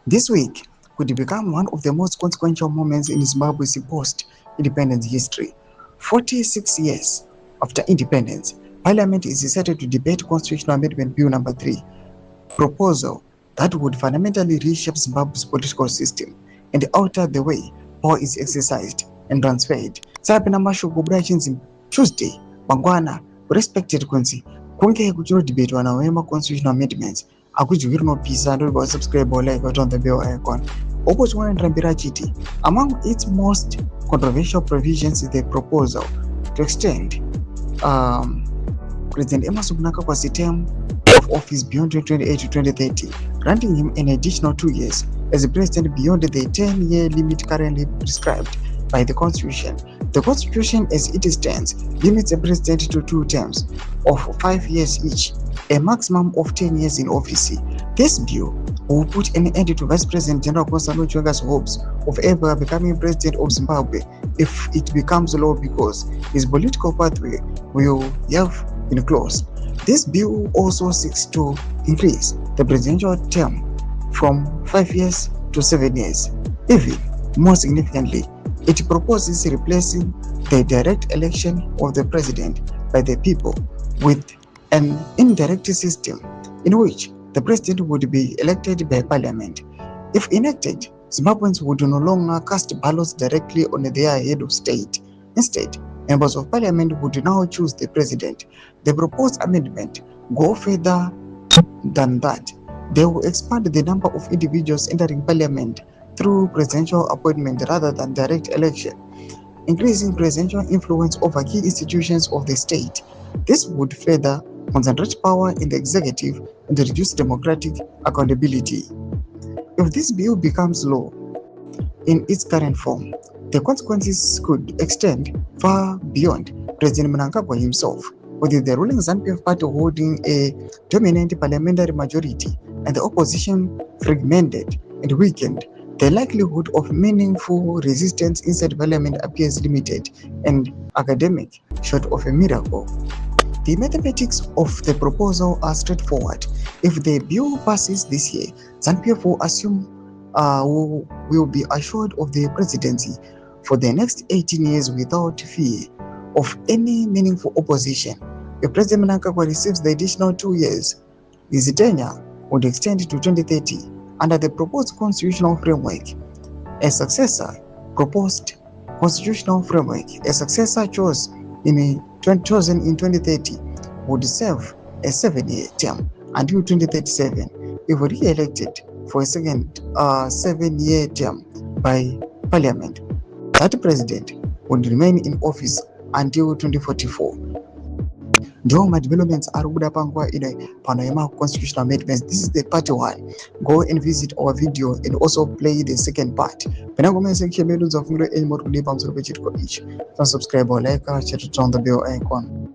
This week could become one of the most consequential moments in Zimbabwe's post-independence history. 46 years after independence, Parliament is decided to debate Constitutional Amendment Bill number 3, proposal that would fundamentally reshape Zimbabwe's political system and alter the way power is exercised and transferred. Sapena mashoko chinzi Tuesday mangwana respected kunzi kunge kuchinodhibatwa nawo ema-constitutional amendments akuti rinopisa ndori subscribe like on the bell icon. Opoti wanondorambira achiti among its most controversial provisions is the proposal to extend President Emerson Mnangagwa's term of office beyond 2028 to 2030, granting him an additional 2 years as a president beyond the 10-year limit currently prescribed by the Constitution. The Constitution, as it stands, limits a president to 2 terms of 5 years each, a maximum of 10 years in office. This bill will put an end to Vice President General Constantine Chiwenga's hopes of ever becoming president of Zimbabwe if it becomes law, because his political pathway will have been closed. This bill also seeks to increase the presidential term from 5 years to 7 years. Even more significantly, it proposes replacing the direct election of the president by the people with an indirect system in which the president would be elected by parliament. If enacted, Zimbabweans would no longer cast ballots directly on their head of state. Instead, members of parliament would now choose the president. The proposed amendment go further than that. They will expand the number of individuals entering parliament through presidential appointment rather than direct election, increasing presidential influence over key institutions of the state. This would further concentrate power in the executive and reduce democratic accountability. If this bill becomes law in its current form, the consequences could extend far beyond President Mnangagwa himself, with the ruling ZANU-PF party holding a dominant parliamentary majority and the opposition fragmented and weakened. The likelihood of meaningful resistance inside parliament appears limited and academic, short of a miracle. The mathematics of the proposal are straightforward. If the bill passes this year, ZANU-PF will assume will be assured of the presidency for the next 18 years without fear of any meaningful opposition. If President Mnangagwa receives the additional 2 years, his tenure would extend to 2030 under the proposed constitutional framework. A successor chosen in 2030 would serve a 7-year term until 2037 if re-elected for a second 7-year term by parliament. That president would remain in office until 2044. Ndoma developments are kuda panguva ino pano constitutional amendments. This is the part 1. Go and visit our video and also play the second part. Penangoma section medu za fungulo any more kulipa msoro pechitiko each. Subscribe or like, share, turn on the bell icon.